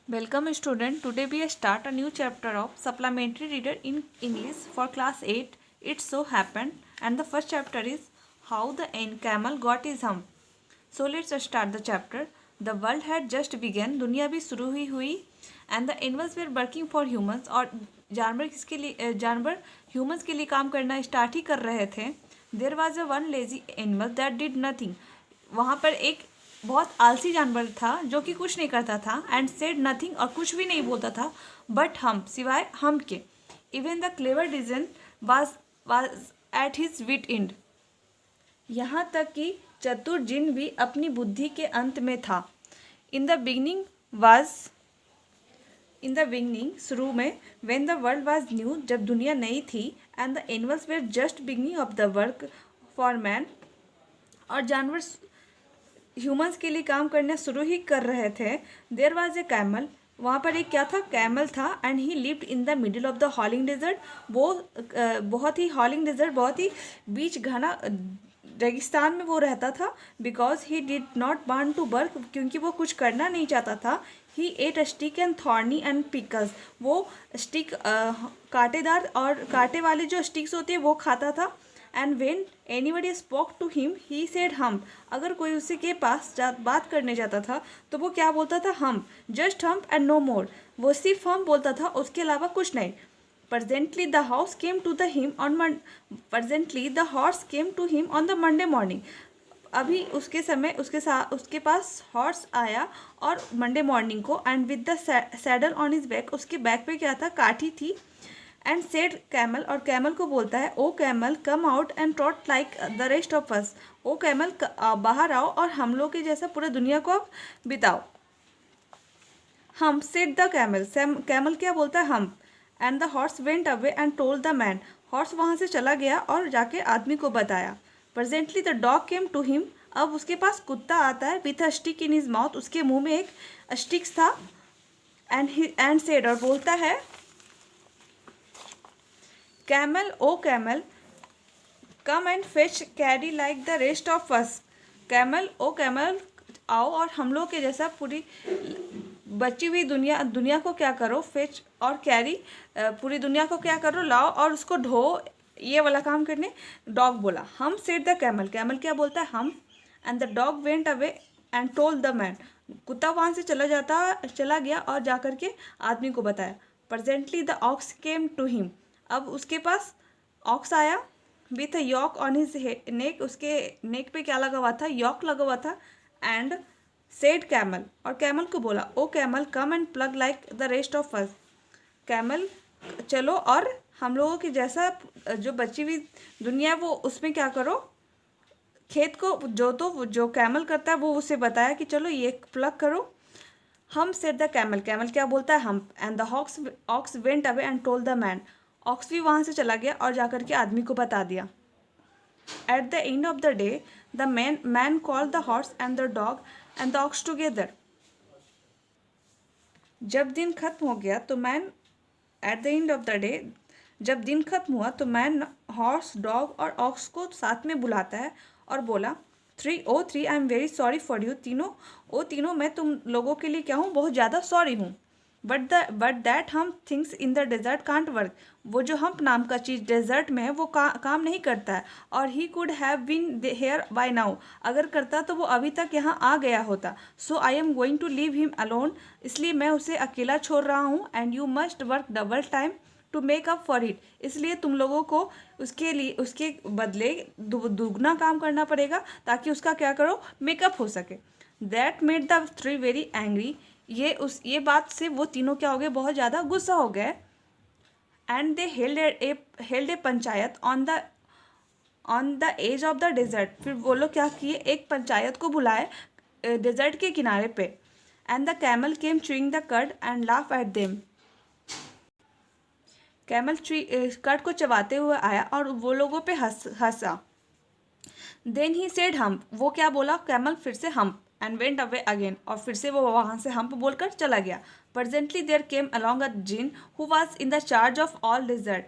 Welcome student. Today we start a new chapter of supplementary reader in English for class 8. It so happened and the first chapter is how the camel got his hump. So let's start the chapter. The world had just begun. दुनिया भी शुरू ही हुई and the animals were working for humans और जानवर humans के लिए काम करना स्टार्ट ही कर रहे थे. There was a one lazy animal that did nothing. वहाँ पर एक बहुत आलसी जानवर था जो कि कुछ नहीं करता था एंड सेड नथिंग और कुछ भी नहीं बोलता था बट हम सिवाय हम के. Even the clever Djinn was at his wit end. यहाँ तक कि चतुर जिन भी अपनी बुद्धि के अंत में था. इन द बिगनिंग शुरू में when the world was new जब दुनिया नई थी and the animals where just beginning of the work for man और जानवर ह्यूमंस के लिए काम करना शुरू ही कर रहे थे. There was a camel. वहाँ पर एक क्या था, कैमल था and he lived in the middle of the howling desert. वो बहुत ही हॉलिंग डेजर्ट, बहुत ही बीच घना रेगिस्तान में वो रहता था. Because he did not want to work, क्योंकि वो कुछ करना नहीं चाहता था. He ate stick and thorny and pickles. वो स्टिक कांटेदार और कांटे वाले जो स्टिक्स होते हैं वो खाता था. And when anybody spoke to him he said humph. अगर कोई उसी के पास बात करने जाता था तो वो क्या बोलता था, hump. Just hump and no more. वो सिर्फ हम्प बोलता था, उसके अलावा कुछ नहीं. Presently the horse came to him on the Monday morning. अभी उसके पास हॉर्स आया और मंडे मॉर्निंग को. And with the saddle on his back. उसके बैक पे क्या था, काठी थी. And said camel. और कैमल को बोलता है, O camel come out and trot like the rest of us. ओ कैमल बाहर आओ और हम लोग के जैसा पूरा दुनिया को बिताओ. हम सेड द कैमल. कैमल क्या बोलता है, humph. And the horse went away and told the man. Horse वहाँ से चला गया और जाके आदमी को बताया. Presently the dog came to him. अब उसके पास कुत्ता आता है with a stick in his mouth. उसके मुंह में एक स्टिक्स था. एंड सेड और बोलता है, camel O camel come and fetch carry like the rest of us. Camel O camel आओ और हम लोग के जैसा पूरी बची हुई दुनिया को क्या करो, फेच और कैरी, पूरी दुनिया को क्या करो, लाओ और उसको ढो. ये वाला काम करने डॉग बोला. हम सेड द कैमल. कैमल क्या बोलता है, humph. And the dog went away and told the man. कुत्ता वहाँ से चला गया और जाकर के आदमी को बताया. Presently the ox came to him. अब उसके पास ऑक्स आया with a yoke on his neck. उसके नेक पे क्या लगा हुआ था, यॉक लगा हुआ था. And said camel. और कैमल को बोला, O camel come and plough like the rest of us. Camel चलो और हम लोगों के जैसा जो बची हुई दुनिया वो उसमें क्या करो, खेत को जो कैमल करता है वो उसे बताया कि चलो ये प्लग करो. हम सेड द कैमल. कैमल क्या बोलता है, humph. And the ox went away and told the man. Ox भी वहाँ से चला गया और जाकर के आदमी को बता दिया. At the end of the day the man called the horse and the dog and the aux together. जब दिन खत्म हो गया तो man at the end of the day जब दिन खत्म हुआ तो मैन हॉर्स, डॉग और ऑक्स को साथ में बुलाता है और बोला, 3 I am very sorry for you. तीनों मैं तुम लोगों के लिए क्या हूँ, बहुत ज़्यादा सॉरी हूँ. But that humph things in the desert can't work. वो जो हम्प नाम का चीज़ डेजर्ट में है वो काम नहीं करता है. और he could have been here by now. अगर करता तो वो अभी तक यहाँ आ गया होता. So I am going to leave him alone. इसलिए मैं उसे अकेला छोड़ रहा हूँ. And you must work double time to make up for it. इसलिए तुम लोगों को उसके बदले दुगना काम करना पड़ेगा ताकि उसका क्या करो, मेकअप हो सके. That made the three very angry. ये बात से वो तीनों क्या हो गए, बहुत ज़्यादा गुस्सा हो गए. And they held a panchayat on the edge of the desert. फिर वो लोग क्या किए, एक पंचायत को बुलाए डेजर्ट के किनारे पे. And the camel came chewing the cud and laugh at them. Camel cud को चबाते हुए आया और वो लोगों पे हंसा. Then he said hump. वो क्या बोला, कैमल फिर से hump. And went away again. और फिर से वो वहाँ से हम्प बोलकर चला गया. Presently there came along a djinn who was in the charge of all desert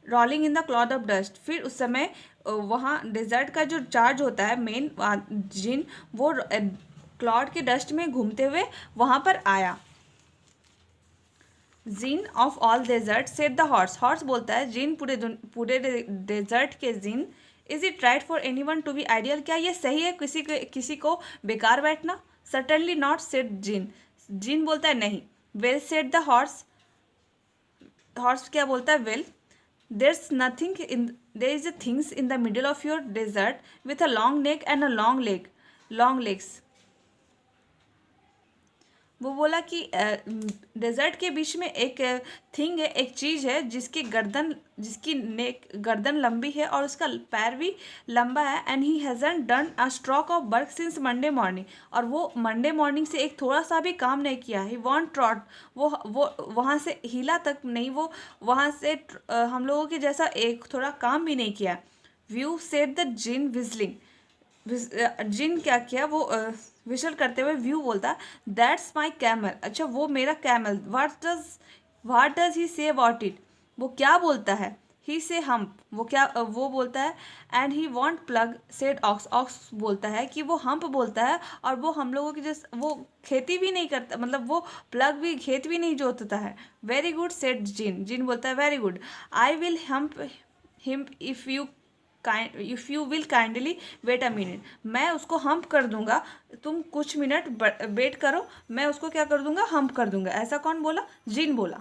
rolling in the cloud of dust. फिर उस समय वहाँ डेजर्ट का जो चार्ज होता है मेन जिन, वो क्लाउड के डस्ट में घूमते हुए वहाँ पर आया. Djinn of all desert said the horse. Horse बोलता है जिन पूरे डेजर्ट के Djinn. Is it right for any one to be idle. क्या ये सही है किसी को बेकार बैठना? सर्टनली नॉट सेड जिन। जिन बोलता है नहीं। Well said the horse. Horse क्या बोलता है? Well there's nothing in there is a things in the middle of your desert with a long neck and a long legs। वो बोला कि डेजर्ट के बीच में एक थिंग है, एक चीज़ है जिसकी नेक गर्दन लंबी है और उसका पैर भी लंबा है। And he हैज़न done a stroke of work since Monday morning. और वो मंडे मॉर्निंग से एक थोड़ा सा भी काम नहीं किया। ही वॉन्ट ट्रॉट। वो वहाँ से हिला तक नहीं, वो वहाँ से हम लोगों के जैसा एक थोड़ा काम भी नहीं किया। Whew said the Djinn whistling. Djinn क्या किया? वो विशल करते हुए व्यू बोलता दैट्स माई कैमल। अच्छा वो मेरा camel. What does he say about it. वो क्या बोलता है? ही से हम्प। वो बोलता है and he won't plough said ox. Ox बोलता है कि वो हम्प बोलता है और वो हम लोगों की जैसे वो खेती भी नहीं करता, मतलब वो प्लग भी खेत भी नहीं जोतता है। वेरी गुड सेड जिन। जिन बोलता है very good. I will humph him if you will kindly wait a minute. मैं उसको हम्प कर दूंगा, तुम कुछ मिनट वेट करो, मैं उसको क्या कर दूंगा? हम्प कर दूंगा। ऐसा कौन बोला? जिन बोला।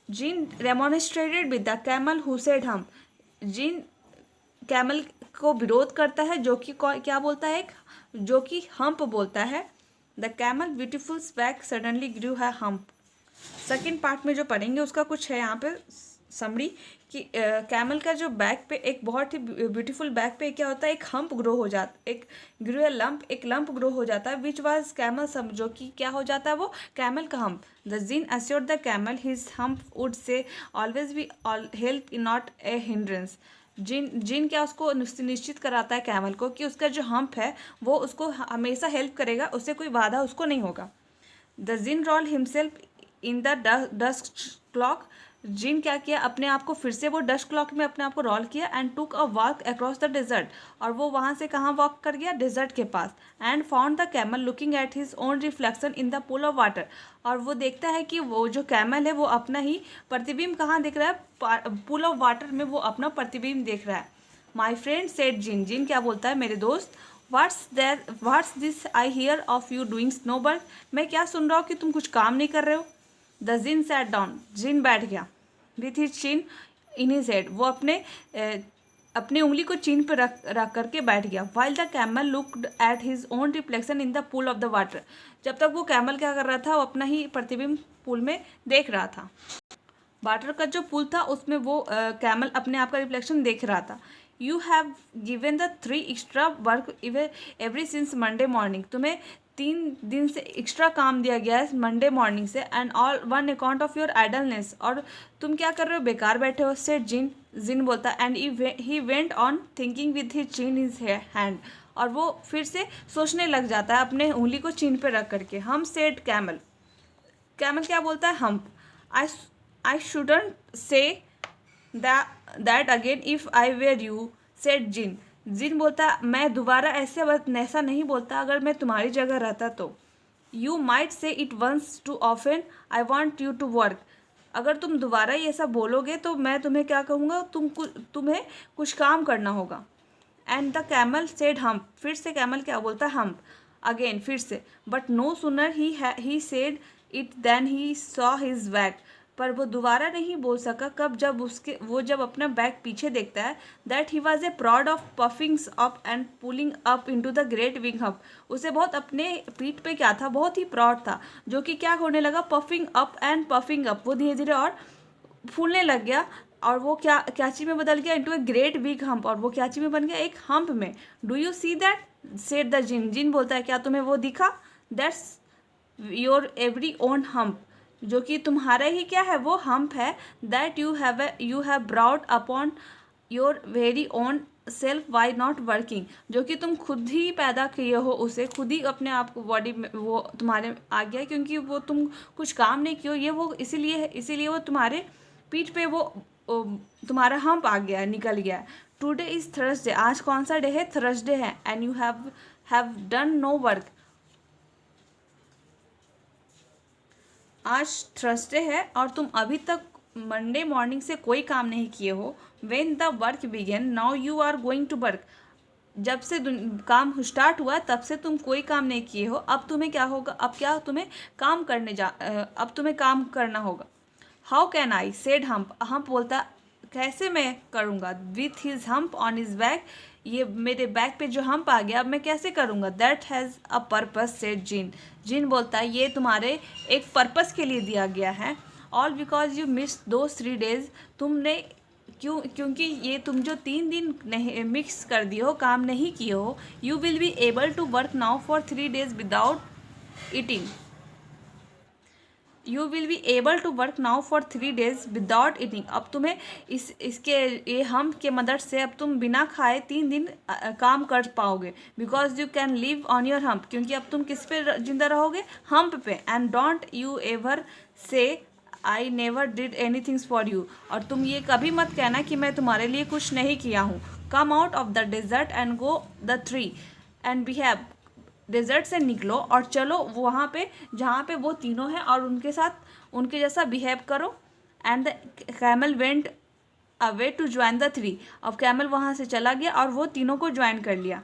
Djinn remonstrated with the camel who said hump. Djinn camel को विरोध करता है जो कि क्या बोलता है? जो कि हम्प बोलता है। The camel beautiful swag suddenly grew है हम्प। सेकेंड पार्ट में जो पढ़ेंगे उसका कुछ है यहाँ पे समरी कि कैमल का जो बैक पे एक बहुत ही ब्यूटीफुल बैक पे क्या होता है? एक हम्प ग्रो हो जाता, एक लंप ग्रो हो जाता है विच वाज कैमल सम, जो कि क्या हो जाता है? वो कैमल का hump. The Djinn assured the camel his hump would say always be help not a hindrance. Djinn क्या उसको निश्चित कराता है कैमल को कि उसका जो हम्प है वो उसको हमेशा हेल्प करेगा, उससे कोई बाधा उसको नहीं होगा। The Djinn roll himself in the dust cloak. Djinn क्या किया? अपने आप को फिर से वो डस्ट क्लॉक में अपने आप को रोल किया and took a walk across the desert. और वो वहाँ से कहाँ वॉक कर गया? डेजर्ट के पास। And found the camel looking at his own reflection in the pool of water. और वो देखता है कि वो जो कैमल है वो अपना ही प्रतिबिंब कहाँ देख रहा है? पूल ऑफ वाटर में वो अपना प्रतिबिंब देख रहा है। माई फ्रेंड सेड जिन। जिन क्या बोलता है? मेरे दोस्त। What's this I hear of you doing snowbird. मैं क्या सुन रहा हूँ कि तुम कुछ काम नहीं कर रहे हो। The Djinn sat down. Djinn बैठ गया with his chin in his head. वो अपनी उंगली को चिन पर रख करके बैठ गया। While the camel looked at his own reflection in the pool of the water. जब तक वो कैमल क्या कर रहा था? वो अपना ही प्रतिबिंब पूल में देख रहा था। वाटर का जो पूल था उसमें वो कैमल अपने आप का रिफ्लेक्शन देख रहा था। You have given the 3 extra work every since Monday morning. तुम्हें 3 दिन से एक्स्ट्रा काम दिया गया है मंडे मॉर्निंग से। And all one account of your idleness. और तुम क्या कर रहे हो? बेकार बैठे हो। सेड जिन। जिन बोलता and he went on thinking with his chin is hand. और वो फिर से सोचने लग जाता है अपने उंगली को चिन पे रख करके। हम सेड कैमल। कैमल क्या बोलता है? Hump. I shouldn't say that again if I were you said जिन। जिन बोलता मैं दोबारा ऐसा नहीं बोलता अगर मैं तुम्हारी जगह रहता तो। You might say it once too often I want you to work. अगर तुम दोबारा ये ऐसा बोलोगे तो मैं तुम्हें क्या कहूँगा? तुम्हें कुछ काम करना होगा। And the camel said hump. फिर से कैमल क्या बोलता है? हम्प अगेन फिर से। But no sooner he said it then he saw his back. पर वो दोबारा नहीं बोल सका कब? जब अपना बैक पीछे देखता है। That he was a proud of puffings up and pulling up into the great wing hub. उसे बहुत अपने पीठ पे क्या था? बहुत ही प्राउड था, जो कि क्या होने लगा? Puffing up and puffing up. वो धीरे धीरे और फूलने लग गया और वो क्या चीज में बदल गया? Into a great big hump. और वो क्या चीज में बन गया? एक हम्प में। Do you see that said the Djinn. जिन बोलता है क्या तुम्हें वो दिखा? That's your every own hump. जो कि तुम्हारा ही क्या है? वो हम्प है। That you have brought upon your very own self why not working. जो कि तुम खुद ही पैदा किए हो, उसे खुद ही अपने आप को बॉडी में वो तुम्हारे आ गया, क्योंकि वो तुम कुछ काम नहीं किए हो। ये वो इसीलिए वो तुम्हारे पीठ पे वो तुम्हारा हम्प आ गया, निकल गया। Today is Thursday. आज कौन सा डे है? थर्सडे है। And you have done no work. आज थर्सडे है और तुम अभी तक मंडे मॉर्निंग से कोई काम नहीं किए हो। When the work began now you are going to work. जब से काम स्टार्ट हुआ तब से तुम कोई काम नहीं किए हो, अब तुम्हें क्या होगा, अब क्या तुम्हें काम अब तुम्हें काम करना होगा। How can I said hump. Hump बोलता कैसे मैं करूँगा। With his hump on his back, ये मेरे बैक पे जो हम्प आ गया अब मैं कैसे करूँगा। That has a purpose said जिन। जिन बोलता है ये तुम्हारे एक पर्पस के लिए दिया गया है। ऑल बिकॉज यू मिस दो 3 डेज। तुमने क्योंकि ये तुम जो 3 दिन नहीं मिक्स कर दिए हो, काम नहीं किए हो। You will be able to work now for 3 days without eating. You will be able to work now for 3 days without eating. अब तुम्हें इसके ये हम के मदद से अब तुम बिना खाए 3 दिन काम कर पाओगे। Because you can live on your hump, क्योंकि अब तुम किस पे जिंदा रहोगे, हम्प पे। एंड डोंट यू एवर से I never did any things for you. और तुम ये कभी मत कहना कि मैं तुम्हारे लिए कुछ नहीं किया हूँ। Come out of the desert and go the tree and behave. Desert से निकलो और चलो वहाँ पे जहाँ पे वो तीनों हैं और उनके साथ उनके जैसा बिहेव करो। And the camel went away to join the 3। अब कैमल वहाँ से चला गया और वो तीनों को ज्वाइन कर लिया।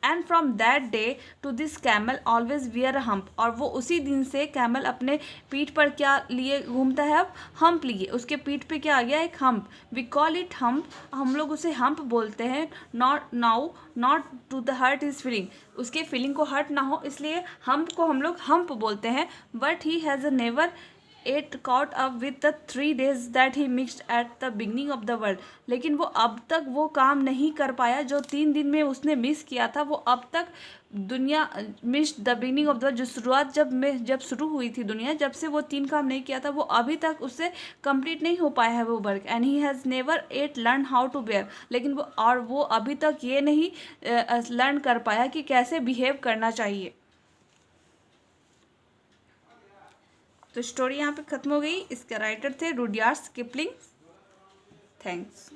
And from that day to this camel always wear a humph. और वो उसी दिन से कैमल अपने पीठ पर क्या लिए घूमता है, अब हम्प लिए। उसके पीठ पे क्या आ गया, एक humph. We call it hump. हम लोग उसे हम्प बोलते हैं। Not to the hurt is feeling. उसके फीलिंग को हर्ट ना हो इसलिए हम्प को हम लोग हम्प बोलते हैं। But he has never yet caught up with the 3 days that he missed at the beginning of the world। लेकिन वो अब तक वो काम नहीं कर पाया जो 3 दिन में उसने मिस किया था। वो अब तक दुनिया miss the beginning of the, जो शुरुआत जब शुरू हुई थी दुनिया, जब से वो 3 काम नहीं किया था वो अभी तक उससे कंप्लीट नहीं हो पाया है वो work. And he has never yet learn how to behave. लेकिन वो अभी तक ये नहीं लर्न कर पाया कि कैसे बिहेव करना चाहिए। तो स्टोरी यहाँ पे ख़त्म हो गई। इसके राइटर थे रुडयार्ड किपलिंग। थैंक्स।